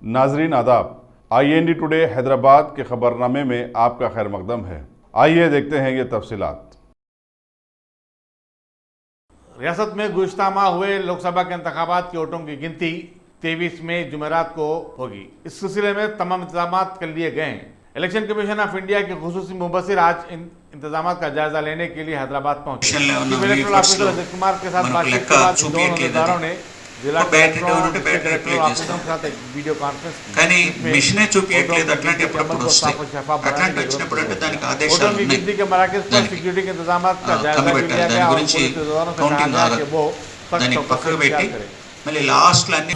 नाजरीन आदाब, IND today Hyderabad के खबरनामे में आपका खैर मकदम है। आइए देखते हैं ये तफसीलात। रियासत में गुज़श्ता माह हुए लोकसभा के इंतखाबात के वोटों की गिनती 23 मई जुमेरात को होगी। इस सिलसिले में तमाम इंतजाम कर लिए गए हैं। इलेक्शन कमीशन ऑफ इंडिया के खुसूसी मुबस्सिर आज इन इंतजाम का जायजा लेने के लिए हैदराबाद पहुंचे। Chief electoral officer Ajay Kumar के साथ बातचीत के बाद दोनों उम्मीदवारों ने जिला कलेक्टरों और डिस्ट्रिक्ट इलेक्टोरल ऑफिसरों के साथ एक वीडियो कॉन्फ्रेंस కానీ మిషనే చూపించట్లేదు అట్లాంటి అప్పుడప్పుడు వస్తాయి అట్లాంటి వచ్చినప్పుడు అంటే దానికి ఆదేశాలు ఉన్నాయి गिनती के मराकज पर सिक्योरिटी के इंतजाम का जायजा भी लिया गया और पुलिस इंतजामों से कहा गया कि वो దానికి పక్కకు పెట్టి మళ్ళీ లాస్ట్ లో అన్ని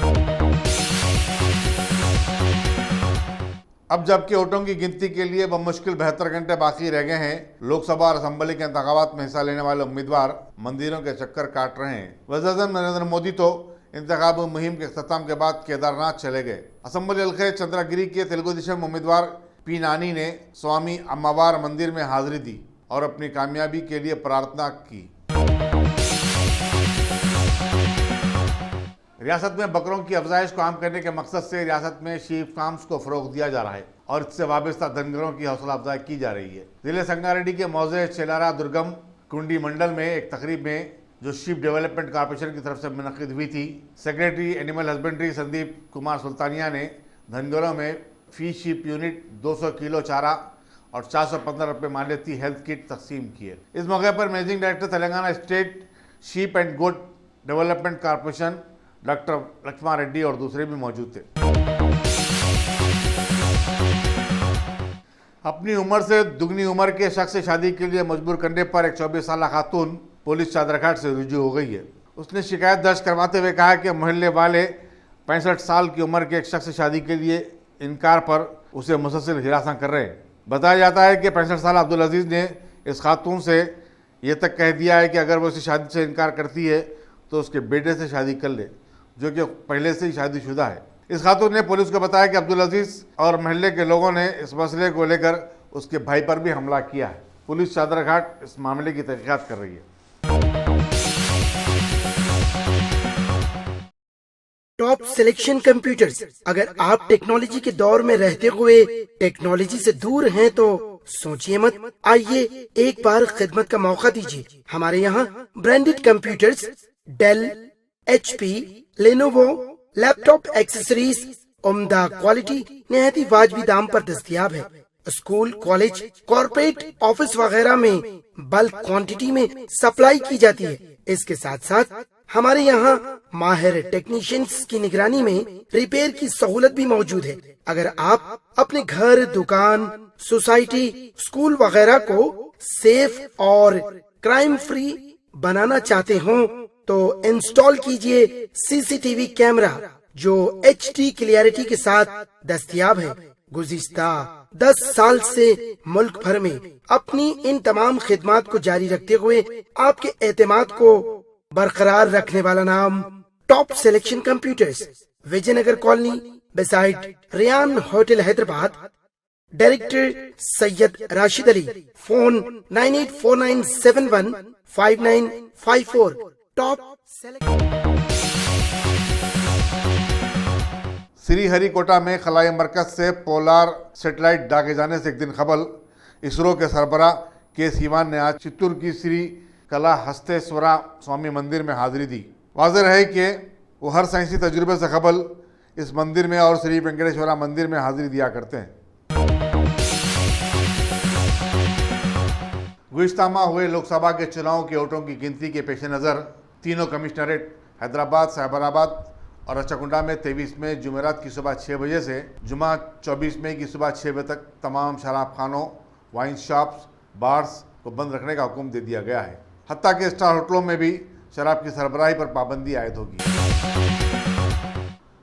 अब जबकि वोटों की गिनती के लिए बमुश्किल 72 घंटे बाकी रह गए हैं, लोकसभा और असेंबली के इंतखाबात में हिस्सा लेने वाले उम्मीदवार मंदिरों के चक्कर काट रहे हैं। वज़ीर-ए-आज़म नरेंद्र मोदी तो इंतखाबी मुहिम के अख्ताम के बाद केदारनाथ चले गए। असेंबली हल्के चंद्रगिरी के तेलुगु देशम उम्मीदवार पी नानी ने स्वामी अम्मावार मंदिर में हाजिरी दी और अपनी कामयाबी के लिए प्रार्थना की। रियासत में बकरों की अफजाइश को आम करने के मकसद से रियासत में शीप फार्म्स को फरोग दिया जा रहा है और इससे वाबस्ता धनगरों की हौसला अफजाई की जा रही है। जिले संगारेड्डी के मौजे चेलारा दुर्गम कुंडी मंडल में एक तकरीब में जो शीप डेवलपमेंट कॉर्पोरेशन की तरफ से मुनक्किद हुई थी, secretary animal husbandry Sandeep Kumar Sultania ने धनगरों में फी शीप यूनिट 200 किलो चारा और 415 रुपये मान्यती हेल्थ किट तकसीम किए। इस मौके पर managing director Telangana state sheep and goat development corporation doctor Laxman Reddy और दूसरे भी मौजूद थे। अपनी उम्र से दुगनी उम्र के शख्स से शादी के लिए मजबूर करने पर एक 24 साल खातून पुलिस चादरघाट से रुजू हो गई है। उसने शिकायत दर्ज करवाते हुए कहा कि मोहल्ले वाले 65 साल की उम्र के एक शख्स से शादी के लिए इनकार पर उसे मुसलसल हिरासत कर रहे हैं। बताया जाता है कि 65 साल अब्दुल अजीज़ ने इस खातून से ये तक कह दिया है कि अगर वो उसे शादी से इनकार करती है तो उसके बेटे से शादी कर ले, जो कि पहले से ही शादीशुदा है। इस खातून ने पुलिस को बताया कि अब्दुल अजीज़ और महल्ले के लोगों ने इस मसले को लेकर उसके भाई पर भी हमला किया है। पुलिस चादरघाट इस मामले की तहकीकात कर रही है। Top selection computers. अगर आप टेक्नोलॉजी के दौर में रहते हुए टेक्नोलॉजी से दूर हैं तो सोचिए मत, आइए एक बार खिदमत का मौका दीजिए। हमारे यहाँ branded computers Dell, HP, Lenovo, laptop accessories उम्दा क्वालिटी निहायत ही वाजबी दाम पर दस्तयाब है। स्कूल, कॉलेज, कॉर्पोरेट, ऑफिस वगैरह में बल्क क्वांटिटी में सप्लाई की जाती है। इसके साथ साथ हमारे यहाँ माहिर टेक्नीशियंस की निगरानी में रिपेयर की सहूलत भी मौजूद है। अगर आप अपने घर, दुकान, सोसाइटी, स्कूल वगैरह को सेफ और क्राइम फ्री बनाना चाहते हो तो इंस्टॉल कीजिए CCTV कैमरा जो HD क्लियरिटी के साथ दस्तयाब है। गुज़िश्ता 10 साल से मुल्क भर में अपनी इन तमाम खिदमात को जारी रखते हुए आपके एतमाद को बरकरार रखने वाला नाम top selection computers, Vijayanagar colony beside Riyan hotel Hyderabad. Director Syed Rashid Ali. Phone 9849715954। Top Sriharikota में खलाई मरकज से पोलार सेटेलाइट दागे जाने से एक दिन कबल इसरो के सरबराह के सीवान ने आज चित्तूर की श्री कला हस्तेश्वरा स्वामी मंदिर में हाजिरी दी। वाज़ेह है कि वो हर साइंसी तजुर्बे से कबल इस मंदिर में और श्री वेंकटेश्वरा मंदिर में हाजिरी दिया करते हैं। गुज़श्ता माह हुए लोकसभा के चुनाव के वोटों की गिनती के पेश नज़र तीनों कमिश्नरेट हैदराबाद, साहिबराबाद और रचाकुंडा में 23 मई जुमेरात की सुबह 6 बजे से जुमा 24 मई की सुबह 6 बजे तक तमाम शराब खानों, वाइन शॉप्स, बार्स को बंद रखने का हुक्म दे दिया गया है। हत्ता के स्टार होटलों में भी शराब की सरबराही पर पाबंदी आयद होगी।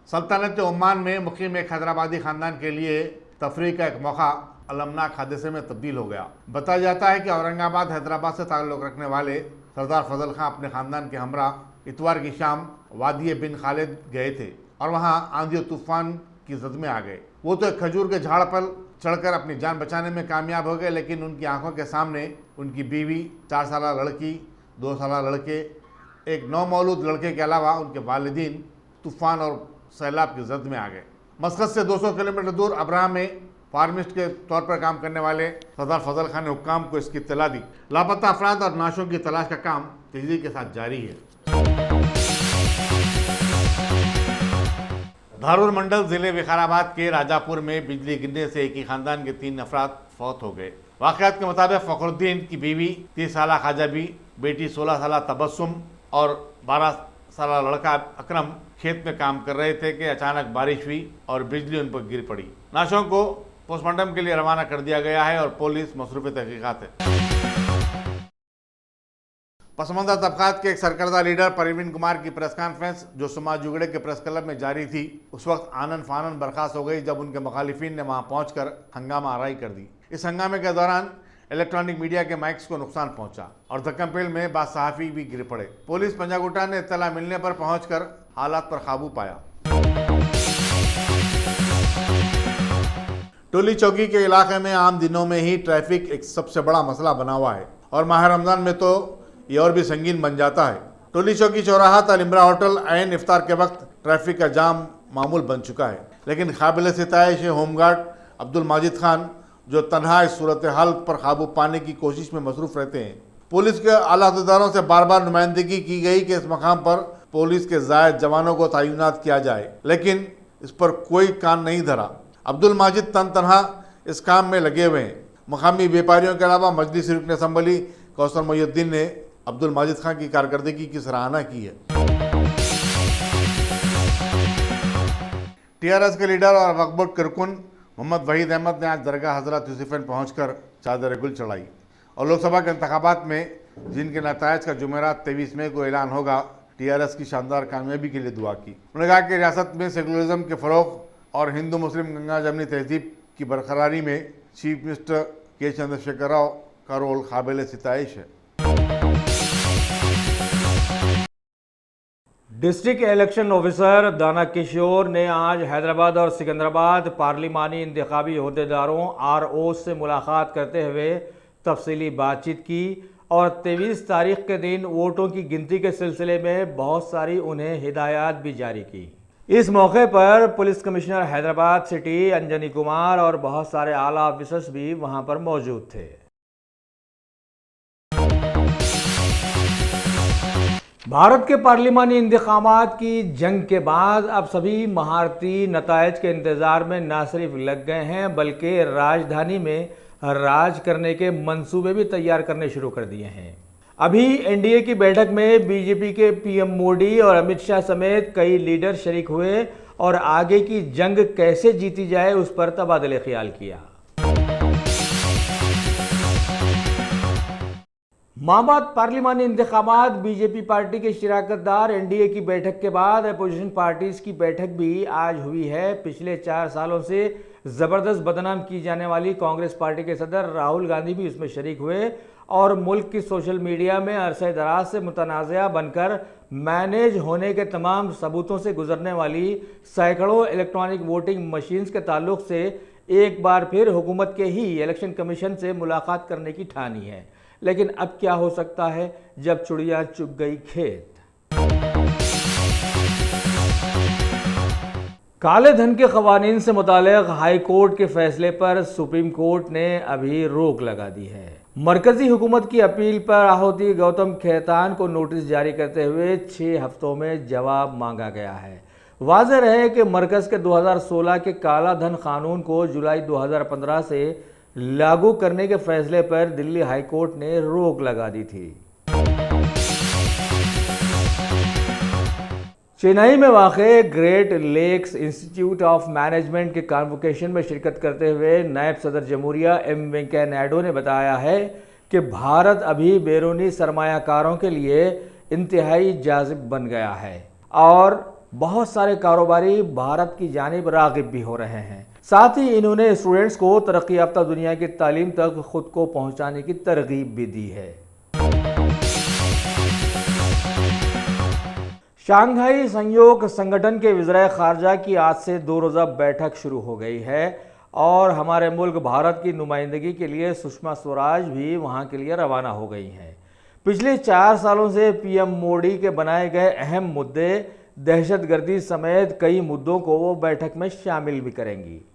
सल्तनत ओमान में मुकीम एक हैदराबादी खानदान के लिए तफरीह का एक मौका अलमनाक हादसे में तब्दील हो गया। बताया जाता है कि औरंगाबाद हैदराबाद से ताल्लुक़ रखने वाले सरदार फजल खां अपने ख़ानदान के हमरा इतवार की शाम वादी बिन खालिद गए थे और वहां आंधी और तूफान की जद में आ गए। वो तो एक खजूर के झाड़ पर चढ़कर अपनी जान बचाने में कामयाब हो गए, लेकिन उनकी आंखों के सामने उनकी बीवी, 4 साल लड़की, 2 साल लड़के, एक नौमौलूद लड़के के अलावा उनके वालिदीन तूफान और सैलाब की जद में आ गए। मस्कत से 200 किलोमीटर दूर अब्राह में फार्मिस्ट के तौर पर काम करने वाले सरदार फजल खान ने हुक्काम को इसकी इत्तला दी। लापता अफराद और नाशों की तलाश का काम तेजी के साथ जारी है। धारूर मंडल जिले विकाराबाद के राजापुर में बिजली गिरने से एक ही खानदान के 3 अफराद फौत हो गए। वाक़यात के मुताबिक फखरुद्दीन की बीवी 30 साल खाजाबी, बेटी 16 साल तबस्सुम और 12 साल लड़का अकरम खेत में काम कर रहे थे कि अचानक बारिश हुई और बिजली उन पर गिर पड़ी। नाशों को पोस्टमार्टम के लिए रवाना कर दिया गया है और पुलिस मसरूफ़ तहकीकात है। पसमानदा तबकात के एक सरकर्दा लीडर परवीन कुमार की प्रेस कॉन्फ्रेंस जो समाज जुगड़े के प्रेस क्लब में जारी थी, उस वक्त आनन फानन बर्खास्त हो गई जब उनके मुखालिफिन ने वहां पहुंचकर हंगामा आराई कर दी। इस हंगामे के दौरान इलेक्ट्रॉनिक मीडिया के माइक्स को नुकसान पहुंचा और धक्कमपेल में बाद सहाफ़ी भी गिर पड़े। पुलिस पंजागुट्टा ने इत्तला मिलने पर पहुंचकर हालात पर काबू पाया। टोली चौकी के इलाके में आम दिनों में ही ट्रैफिक एक सबसे बड़ा मसला बना हुआ है और माह रमजान में तो ये और भी संगीन बन जाता है। टोली चौकी चौराहा तलिमरा होटल ऐन इफ्तार के वक्त ट्रैफिक का जाम मामूल बन चुका है, लेकिन काबिल सिताइश होमगार्ड अब्दुल माजिद खान जो तन्हा इस सूरत हाल पर काबू पाने की कोशिश में मसरूफ़ रहते हैं। पुलिस के आला अहदेदारों से बार बार नुमाइंदगी की गई कि इस मकाम पर पुलिस के ज़ायद जवानों को तैनात किया जाए, लेकिन इस पर कोई कान नहीं धरा। अब्दुल माजिद तन्हा इस काम में लगे हुए हैं। मकामी व्यापारियों के अलावा मजलिस रुकन असम्बली कौसर मोहिउद्दीन ने अब्दुल माजिद खान की कारकर्दगी की सराहना की है। टीआरएस के लीडर और वक्फ बोर्ड कारकुन मोहम्मद वहीद अहमद ने आज दरगाह हजरत यूसुफैन पहुंचकर चादर गुल चढ़ाई और लोकसभा के इंतखाबात में जिनके नतायज का जुमेरात 23 मई को ऐलान होगा, टीआरएस की शानदार कामयाबी के लिए दुआ की। उन्होंने कहा कि रियासत में सेकुलरिज्म के फ़रोग़ और हिंदू मुस्लिम गंगा जमनी तहजीब की बरकरारी में चीफ मिनिस्टर के चंद्रशेखर राव का रोल काबिल सिताइश है। डिस्ट्रिक्ट इलेक्शन ऑफिसर दाना किशोर ने आज हैदराबाद और सिकंदराबाद पार्लिमानी इंतखाबी अहदेदारों RO से मुलाकात करते हुए तफसीली बातचीत की और 23 तारीख के दिन वोटों की गिनती के सिलसिले में बहुत सारी उन्हें हिदायत भी जारी की। इस मौके पर police commissioner Hyderabad city Anjani Kumar और बहुत सारे आला ऑफिसर्स भी वहां पर मौजूद थे। भारत के पार्लिमानी इंतखाबात की जंग के बाद अब सभी महारती नतायज के इंतज़ार में न सिर्फ लग गए हैं बल्कि राजधानी में राज करने के मंसूबे भी तैयार करने शुरू कर दिए हैं। अभी एनडीए की बैठक में बीजेपी के पीएम मोदी और अमित शाह समेत कई लीडर शरीक हुए और आगे की जंग कैसे जीती जाए उस पर तबादले ख्याल किया। माबाद पार्लिमानी इंतखाबात बीजेपी पार्टी के शिराकतदार एनडीए की बैठक के बाद अपोजिशन पार्टीज की बैठक भी आज हुई है। पिछले 4 सालों से ज़बरदस्त बदनाम की जाने वाली कांग्रेस पार्टी के सदर राहुल गांधी भी इसमें शरीक हुए और मुल्क की सोशल मीडिया में अरसे दराज से मुतनाज़ा बनकर मैनेज होने के तमाम सबूतों से गुजरने वाली सैकड़ों इलेक्ट्रॉनिक वोटिंग मशीन्स के ताल्लुक से एक बार फिर हुकूमत के ही इलेक्शन कमीशन से मुलाकात करने की ठानी है। लेकिन अब क्या हो सकता है जब चिड़िया चुग गई खेत। काले धन के कवानीन से मुताल्लिक़ हाई कोर्ट के फैसले पर सुप्रीम कोर्ट ने अभी रोक लगा दी है। मरकजी हुकूमत की अपील पर आहुति गौतम खेतान को नोटिस जारी करते हुए 6 हफ्तों में जवाब मांगा गया है। वाज़ेह रहे कि मरकज़ के 2016 के काला धन कानून को जुलाई 2015 से लागू करने के फैसले पर दिल्ली हाई कोर्ट ने रोक लगा दी थी। चेन्नई में वाक़े Great Lakes Institute of Management के कॉन्वोकेशन में शिरकत करते हुए नायब सदर जमहूरिया एम वेंकैया नायडू ने बताया है कि भारत अभी बैरूनी सरमायाकारों के लिए इंतहाई जाज़िब बन गया है और बहुत सारे कारोबारी भारत की जानिब राग़िब भी हो रहे हैं। साथ ही इन्होंने स्टूडेंट्स को तरक्की याफ्ता दुनिया की तालीम तक खुद को पहुंचाने की तरगीब भी दी है। शंघाई सहयोग संगठन के वज़ीर ख़ारजा की आज से 2 रोज़ा बैठक शुरू हो गई है और हमारे मुल्क भारत की नुमाइंदगी के लिए सुषमा स्वराज भी वहां के लिए रवाना हो गई हैं। पिछले 4 सालों से पीएम मोदी के बनाए गए अहम मुद्दे दहशतगर्दी समेत कई मुद्दों को वो बैठक में शामिल भी करेंगी।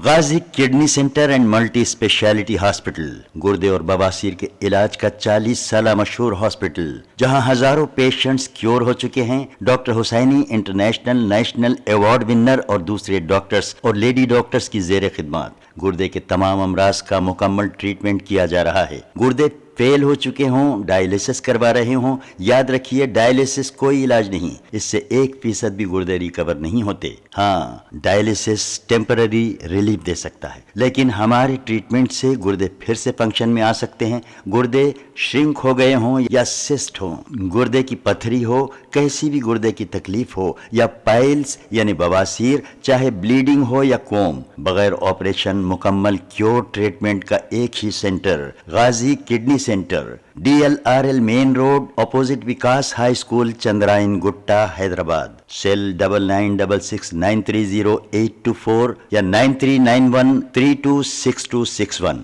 Ghazi kidney centre and multi speciality hospital गुर्दे और बवासीर के इलाज का 40 साल मशहूर हॉस्पिटल, जहां हजारों पेशेंट्स क्योर हो चुके हैं। Doctor Husaini international national award winner और दूसरे डॉक्टर्स और लेडी डॉक्टर्स की जेर खिदमत गुर्दे के तमाम अमराज का मुकम्मल ट्रीटमेंट किया जा रहा है। गुर्दे फेल हो चुके हों, डायलिसिस करवा रहे हों, याद रखिए डायलिसिस कोई इलाज नहीं, इससे 1% भी गुर्दे रिकवर नहीं होते। हाँ, डायलिसिस टेम्पररी रिलीफ दे सकता है, लेकिन हमारे ट्रीटमेंट से गुर्दे फिर से फंक्शन में आ सकते हैं। गुर्दे श्रिंक हो गए हों या सिस्ट हो, गुर्दे की पथरी हो, कैसी भी गुर्दे की तकलीफ हो या पाइल्स यानी बवासीर, चाहे ब्लीडिंग हो या कोम, बगैर ऑपरेशन मुकम्मल क्योर ट्रीटमेंट का एक ही centre, Ghazi kidney centre, DLRL main road opposite Vikas high school, Chandrayan Gutta, Hyderabad. Cell 9966930824 या 9391326261।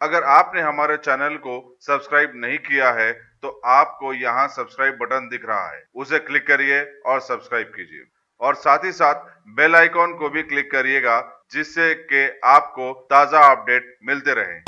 अगर आपने हमारे चैनल को सब्सक्राइब नहीं किया है तो आपको यहाँ सब्सक्राइब बटन दिख रहा है, उसे क्लिक करिए और सब्सक्राइब कीजिए और साथ ही साथ बेल आइकॉन को भी क्लिक करिएगा, जिससे कि आपको ताज़ा अपडेट मिलते रहें।